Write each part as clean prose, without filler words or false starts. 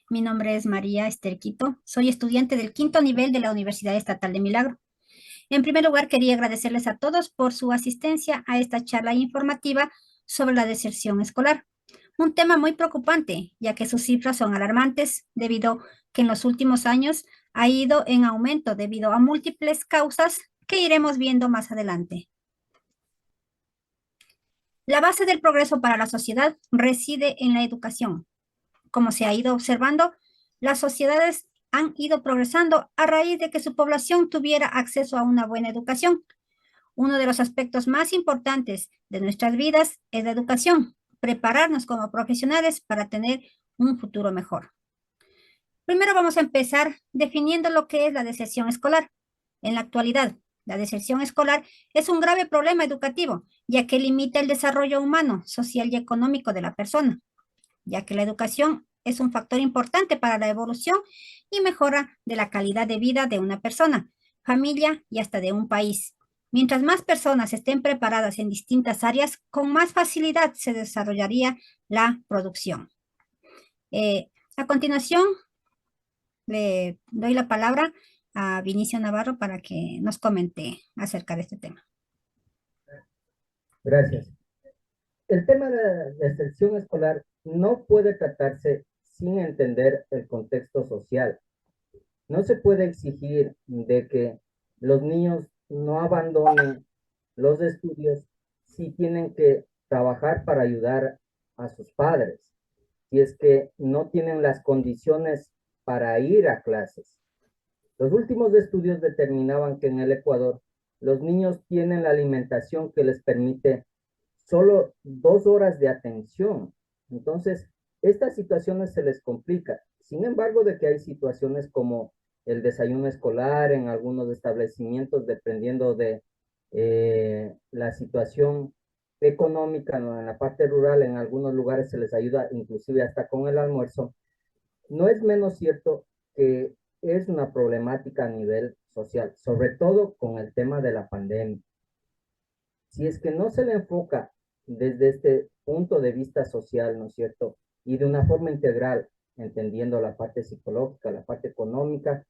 Mi nombre es María Esther Quito. Soy estudiante del quinto nivel de la Universidad Estatal de Milagro. En primer lugar, quería agradecerles a todos por su asistencia a esta charla informativa sobre la deserción escolar. Un tema muy preocupante, ya que sus cifras son alarmantes, debido que en los últimos años ha ido en aumento debido a múltiples causas que iremos viendo más adelante. La base del progreso para la sociedad reside en la educación. Como se ha ido observando, las sociedades han ido progresando a raíz de que su población tuviera acceso a una buena educación. Uno de los aspectos más importantes de nuestras vidas es la educación, prepararnos como profesionales para tener un futuro mejor. Primero vamos a empezar definiendo lo que es la deserción escolar. En la actualidad, la deserción escolar es un grave problema educativo, ya que limita el desarrollo humano, social y económico de la persona, ya que la educación es un factor importante para la evolución y mejora de la calidad de vida de una persona, familia y hasta de un país. Mientras más personas estén preparadas en distintas áreas, con más facilidad se desarrollaría la producción. A continuación, le doy la palabra a Vinicio Navarro para que nos comente acerca de este tema. Gracias. El tema de la deserción escolar no puede tratarse sin entender el contexto social. No se puede exigir de que los niños no abandonen los estudios si tienen que trabajar para ayudar a sus padres, si es que no tienen las condiciones para ir a clases. Los últimos estudios determinaban que en el Ecuador los niños tienen la alimentación que les permite solo 2 horas de atención. Entonces, estas situaciones se les complica. Sin embargo, de que hay situaciones como el desayuno escolar en algunos establecimientos, dependiendo de la situación económica, ¿no? En la parte rural, en algunos lugares se les ayuda inclusive hasta con el almuerzo. No es menos cierto que es una problemática a nivel social, sobre todo con el tema de la pandemia. Si es que no se le enfoca desde este punto de vista social, ¿no es cierto? Y de una forma integral, entendiendo la parte psicológica, la parte económica,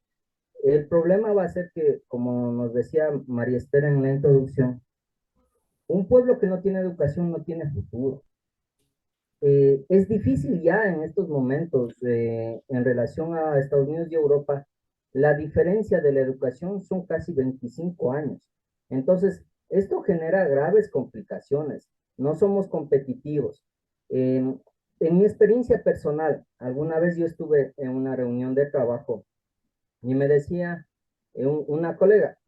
el problema va a ser que, como nos decía María Esther en la introducción, un pueblo que no tiene educación no tiene futuro. Es difícil ya en estos momentos, en relación a Estados Unidos y Europa, la diferencia de la educación son casi 25 años. Entonces, esto genera graves complicaciones. No somos competitivos. En mi experiencia personal, alguna vez yo estuve en una reunión de trabajo y me decía una colega,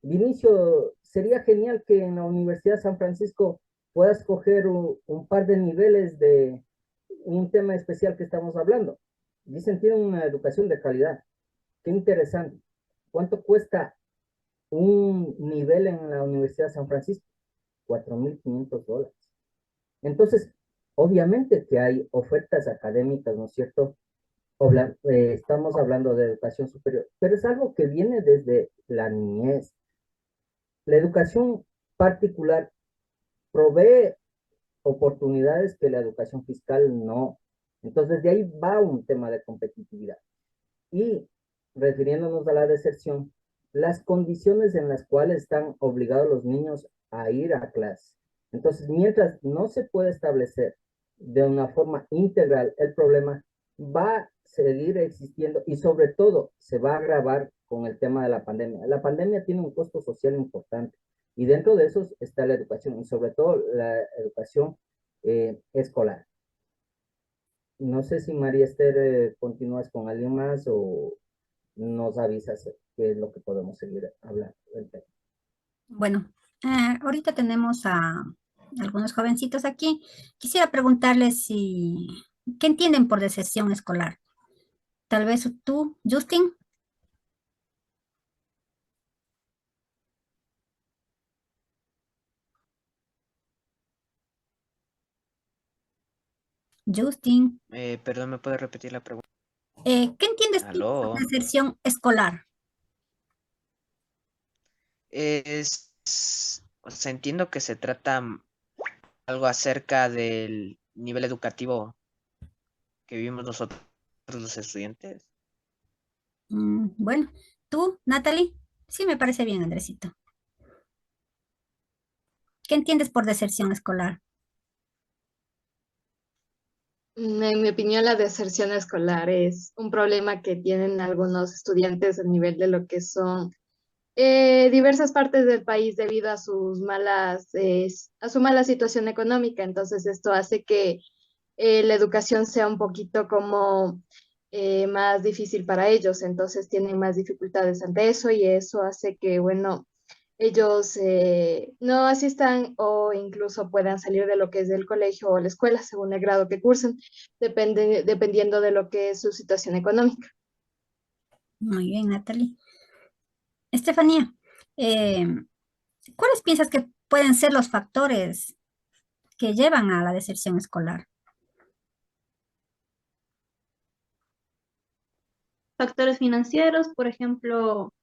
Vinicio, sería genial que en la Universidad de San Francisco puedas coger un par de niveles de un tema especial que estamos hablando. Dicen, tienen una educación de calidad. Qué interesante. ¿Cuánto cuesta un nivel en la Universidad de San Francisco? $4,500. Entonces, obviamente que hay ofertas académicas, ¿no es cierto? Estamos hablando de educación superior, pero es algo que viene desde la niñez. La educación particular provee oportunidades que la educación fiscal no. Entonces, de ahí va un tema de competitividad. Y refiriéndonos a la deserción, las condiciones en las cuales están obligados los niños a ir a clase. Entonces, mientras no se puede establecer de una forma integral el problema, va a seguir existiendo y sobre todo se va a agravar con el tema de la pandemia. La pandemia tiene un costo social importante y dentro de eso está la educación y sobre todo la educación escolar. No sé si María Esther continúas con alguien más o nos avisas qué es lo que podemos seguir hablando del tema. Bueno, ahorita tenemos a algunos jovencitos aquí. Quisiera preguntarles si, ¿qué entienden por deserción escolar? Tal vez tú, Justin. Justin, Perdón, ¿me puede repetir la pregunta? ¿qué entiendes tú por Aló. deserción escolar? O sea, entiendo que se trata algo acerca del nivel educativo que vivimos nosotros los estudiantes. Bueno, tú, Natalie, sí me parece bien, Andresito. ¿Qué entiendes por deserción escolar? En mi opinión, la deserción escolar es un problema que tienen algunos estudiantes a nivel de lo que son diversas partes del país debido a a su mala situación económica. Entonces, esto hace que la educación sea un poquito como más difícil para ellos. Entonces, tienen más dificultades ante eso y eso hace que, bueno, ellos no asistan o incluso puedan salir de lo que es del colegio o la escuela según el grado que cursen, dependiendo de lo que es su situación económica. Muy bien, Natalie. Estefanía, eh, ¿cuáles piensas que pueden ser los factores que llevan a la deserción escolar? Factores financieros, por ejemplo,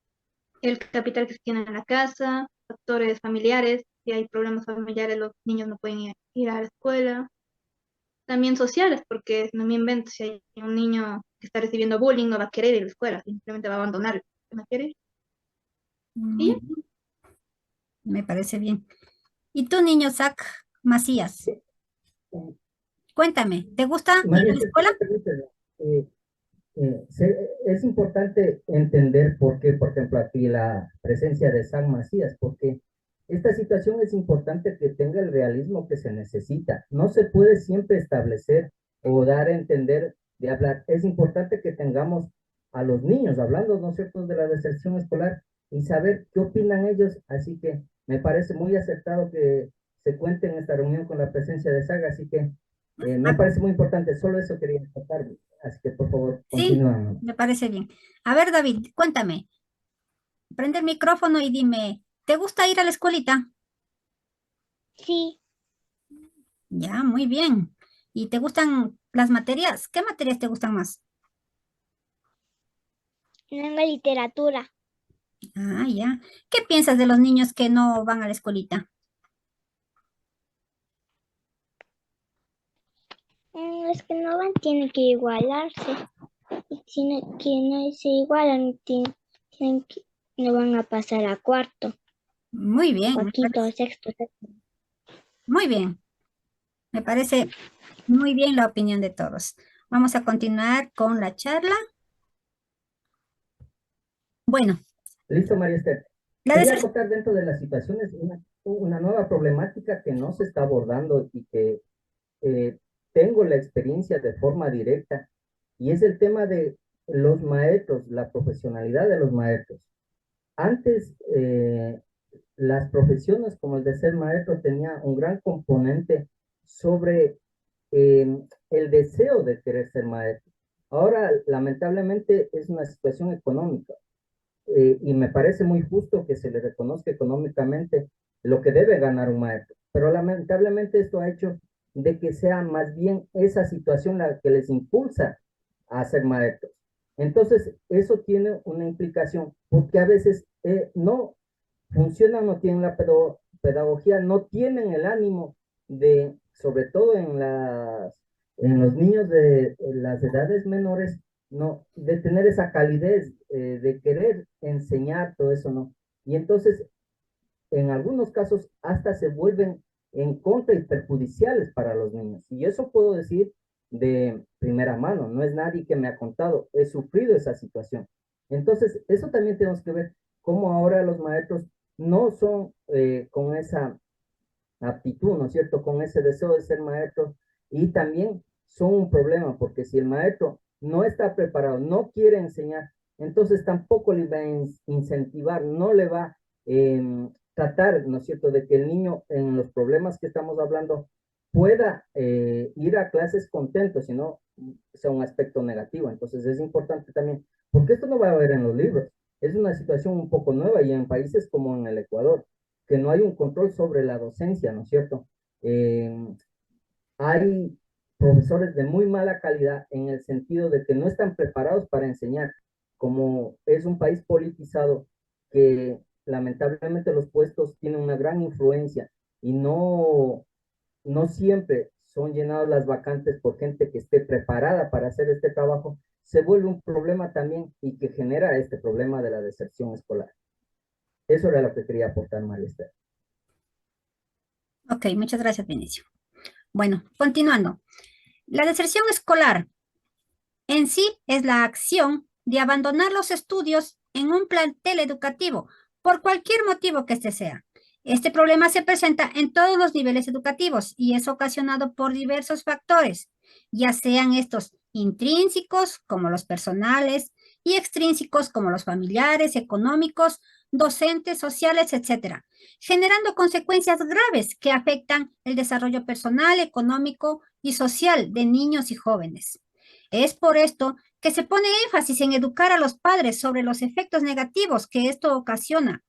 el capital que se tiene en la casa, factores familiares, si hay problemas familiares, los niños no pueden ir a la escuela. También sociales, porque no me invento, si hay un niño que está recibiendo bullying, no va a querer ir a la escuela, simplemente va a abandonar, no quiere ir. Y Muy bien, me parece bien. ¿Y tú, niño Zach Macías? Cuéntame, ¿te gusta ir a María, la escuela? eh, es importante entender por qué, por ejemplo, aquí la presencia de San Macías, porque esta situación es importante que tenga el realismo que se necesita. No se puede siempre establecer o dar a entender de hablar. Es importante que tengamos a los niños hablando, ¿no es cierto?, de la deserción escolar y saber qué opinan ellos. Así que me parece muy acertado que se cuente en esta reunión con la presencia de Saga, así que me Ah, parece muy importante. Solo eso quería destacar. Así que por favor, sí, continúan. me parece bien. A ver, David, cuéntame, prende el micrófono y dime, ¿te gusta ir a la escuelita? Sí, Ya, muy bien. ¿Y te gustan las materias? ¿Qué materias te gustan más? lengua y literatura. Ah, ya. ¿Qué piensas de los niños que no van a la escuelita? Es que no van, tienen que igualarse. Y si no, que no se igualan, no van a pasar a cuarto, Muy bien, o a quinto, o sexto, séptimo. muy bien. Me parece muy bien la opinión de todos. Vamos a continuar con la charla. Bueno, Listo, María Esther. la Quería deserción. acotar dentro de las situaciones una nueva problemática que no se está abordando y que eh, tengo la experiencia de forma directa, y es el tema de los maestros, la profesionalidad de los maestros. Antes, las profesiones como el de ser maestro tenía un gran componente sobre el deseo de querer ser maestro. Ahora, lamentablemente, es una situación económica y me parece muy justo que se le reconozca económicamente lo que debe ganar un maestro. Pero lamentablemente esto ha hecho de que sea más bien esa situación la que les impulsa a ser maestros. Entonces, eso tiene una implicación, porque a veces no funcionan, no tienen la pedagogía, no tienen el ánimo de, sobre todo en los niños de las edades menores, no, de tener esa calidez, de querer enseñar todo eso, ¿no? Y entonces, en algunos casos, hasta se vuelven en contra y perjudiciales para los niños. Y eso puedo decir de primera mano, no es nadie que me ha contado, he sufrido esa situación. Entonces, eso también tenemos que ver cómo ahora los maestros no son con esa aptitud, ¿no es cierto? Con ese deseo de ser maestro y también son un problema porque si el maestro no está preparado, no quiere enseñar, entonces tampoco le va a incentivar, no le va a tratar, ¿no es cierto?, de que el niño en los problemas que estamos hablando pueda ir a clases contento, sino sea un aspecto negativo. Entonces es importante también, porque esto no va a haber en los libros, es una situación un poco nueva y en países como en el Ecuador, que no hay un control sobre la docencia, ¿no es cierto? Hay profesores de muy mala calidad en el sentido de que no están preparados para enseñar, como es un país politizado que lamentablemente los puestos tienen una gran influencia y no siempre son llenadas las vacantes por gente que esté preparada para hacer este trabajo, se vuelve un problema también y que genera este problema de la deserción escolar. Eso era lo que quería aportar, María Esther. Ok, muchas gracias, Vinicio. Bueno, continuando. La deserción escolar en sí es la acción de abandonar los estudios en un plantel educativo por cualquier motivo que este sea. Este problema se presenta en todos los niveles educativos y es ocasionado por diversos factores, ya sean estos intrínsecos como los personales y extrínsecos como los familiares, económicos, docentes, sociales, etcétera, generando consecuencias graves que afectan el desarrollo personal, económico y social de niños y jóvenes. Es por esto que se pone énfasis en educar a los padres sobre los efectos negativos que esto ocasiona,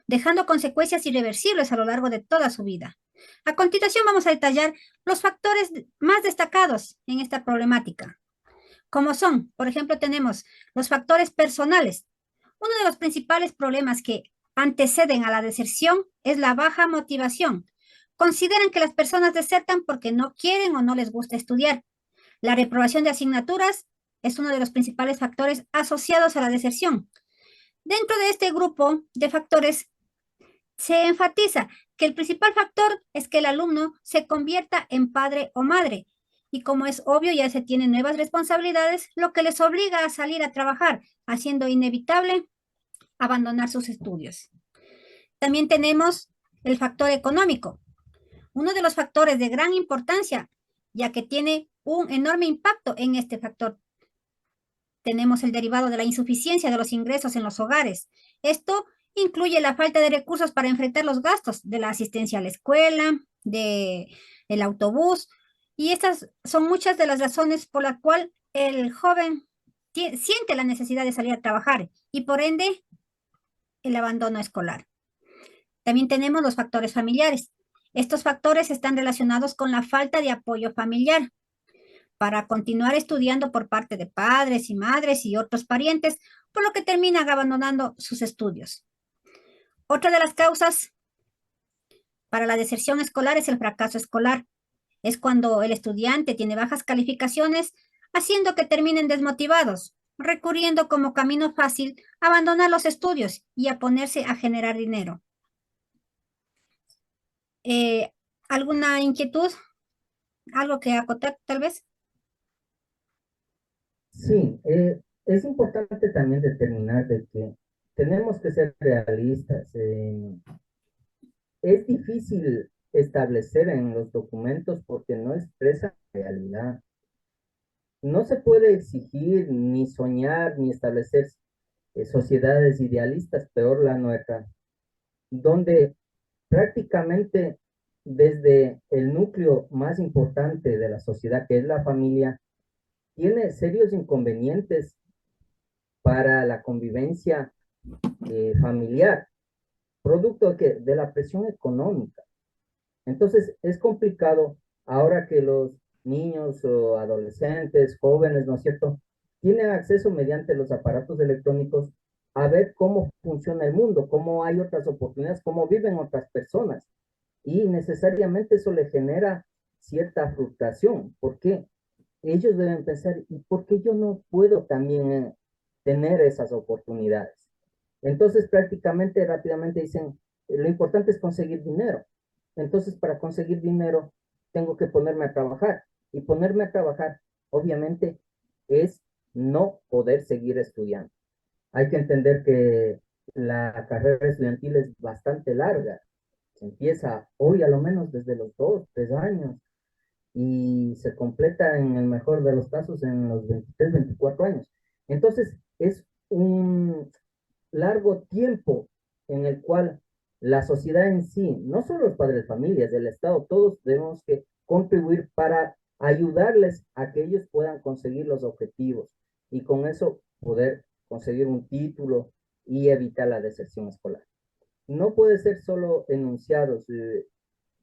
dejando consecuencias irreversibles a lo largo de toda su vida. A continuación vamos a detallar los factores más destacados en esta problemática, como son, por ejemplo, tenemos los factores personales. Uno de los principales problemas que anteceden a la deserción es la baja motivación. Consideran que las personas desertan porque no quieren o no les gusta estudiar. La reprobación de asignaturas es uno de los principales factores asociados a la deserción. Dentro de este grupo de factores se enfatiza que el principal factor es que el alumno se convierta en padre o madre. Y como es obvio, ya se tienen nuevas responsabilidades, lo que les obliga a salir a trabajar, haciendo inevitable abandonar sus estudios. También tenemos el factor económico, uno de los factores de gran importancia, ya que tiene un enorme impacto en este factor. Tenemos el derivado de la insuficiencia de los ingresos en los hogares. Esto incluye la falta de recursos para enfrentar los gastos de la asistencia a la escuela, del autobús, y estas son muchas de las razones por las cuales el joven siente la necesidad de salir a trabajar y por ende el abandono escolar. También tenemos los factores familiares. Estos factores están relacionados con la falta de apoyo familiar para continuar estudiando por parte de padres y madres y otros parientes, por lo que terminan abandonando sus estudios. Otra de las causas para la deserción escolar es el fracaso escolar. Es cuando el estudiante tiene bajas calificaciones, haciendo que terminen desmotivados, recurriendo como camino fácil a abandonar los estudios y a ponerse a generar dinero. ¿Alguna inquietud? ¿Algo que acotar, tal vez? Sí, es importante también determinar de que tenemos que ser realistas. Es difícil establecer en los documentos porque no expresa realidad. No se puede exigir, ni soñar, ni establecer sociedades idealistas, peor la nuestra, donde prácticamente desde el núcleo más importante de la sociedad, que es la familia, tiene serios inconvenientes para la convivencia familiar, producto de la presión económica. Entonces, es complicado ahora que los niños o adolescentes, jóvenes, ¿no es cierto?, tienen acceso mediante los aparatos electrónicos a ver cómo funciona el mundo, cómo hay otras oportunidades, cómo viven otras personas. Y necesariamente eso le genera cierta frustración, porque ellos deben pensar, ¿y por qué yo no puedo también tener esas oportunidades? Entonces, prácticamente rápidamente dicen, lo importante es conseguir dinero. Entonces, para conseguir dinero, tengo que ponerme a trabajar. Y ponerme a trabajar, obviamente, es no poder seguir estudiando. Hay que entender que la carrera estudiantil es bastante larga. Se empieza hoy a lo menos desde los 2, 3 años y se completa en el mejor de los casos en los 23, 24 años. Entonces, es un largo tiempo en el cual la sociedad en sí, no solo los padres de familias, del Estado, todos debemos que contribuir para ayudarles a que ellos puedan conseguir los objetivos y con eso poder conseguir un título y evitar la deserción escolar. No puede ser solo enunciados,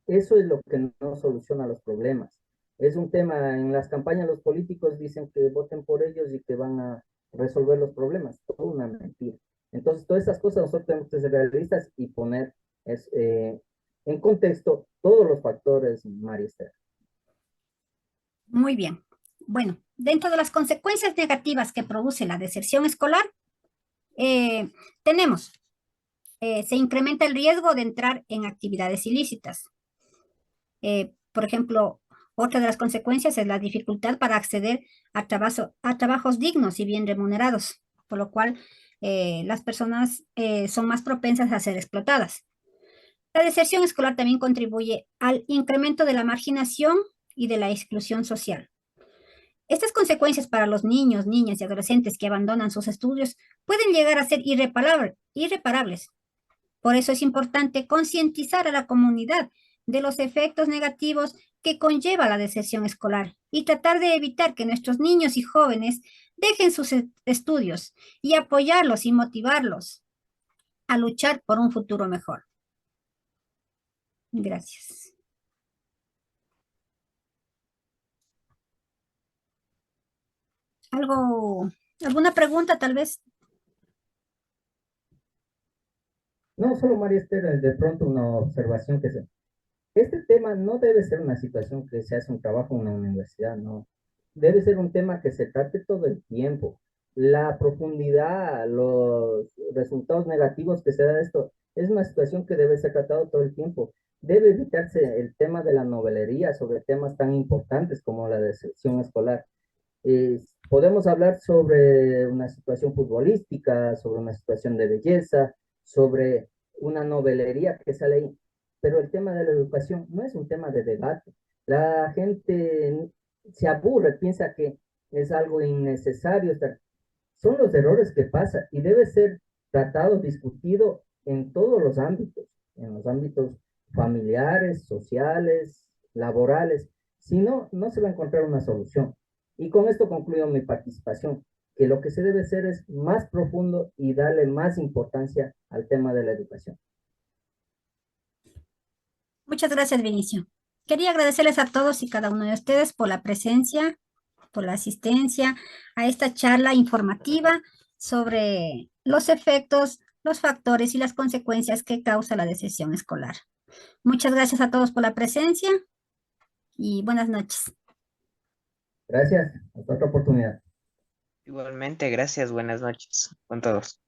eso es lo que no soluciona los problemas. Es un tema, en las campañas los políticos dicen que voten por ellos y que van a resolver los problemas, todo una mentira. Entonces, todas esas cosas nosotros tenemos que ser realistas y poner en contexto todos los factores, María Esther. Muy bien. Bueno, dentro de las consecuencias negativas que produce la deserción escolar, tenemos, se incrementa el riesgo de entrar en actividades ilícitas. Por ejemplo, otra de las consecuencias es la dificultad para acceder a trabajos dignos y bien remunerados, por lo cual las personas son más propensas a ser explotadas. La deserción escolar también contribuye al incremento de la marginación y de la exclusión social. Estas consecuencias para los niños, niñas y adolescentes que abandonan sus estudios pueden llegar a ser irreparables. Por eso es importante concientizar a la comunidad de los efectos negativos que conlleva la deserción escolar y tratar de evitar que nuestros niños y jóvenes dejen sus estudios y apoyarlos y motivarlos a luchar por un futuro mejor. Gracias. ¿Alguna pregunta tal vez? No, solo María Esther, de pronto una observación este tema no debe ser una situación que se hace un trabajo en una universidad, no. Debe ser un tema que se trate todo el tiempo. La profundidad, los resultados negativos que se da de esto, es una situación que debe ser tratado todo el tiempo. Debe evitarse el tema de la novelería sobre temas tan importantes como la deserción escolar. Podemos hablar sobre una situación futbolística, sobre una situación de belleza, sobre una novelería que sale ahí, pero el tema de la educación no es un tema de debate. La gente se aburre, piensa que es algo innecesario. Son los errores que pasan y debe ser tratado, discutido en todos los ámbitos, en los ámbitos familiares, sociales, laborales. Si no, no se va a encontrar una solución. Y con esto concluyo mi participación, que lo que se debe hacer es más profundo y darle más importancia al tema de la educación. Muchas gracias, Vinicio. Quería agradecerles a todos y cada uno de ustedes por la presencia, por la asistencia a esta charla informativa sobre los efectos, los factores y las consecuencias que causa la deserción escolar. Muchas gracias a todos por la presencia y buenas noches. Gracias, hasta otra oportunidad. Igualmente, gracias, buenas noches con todos.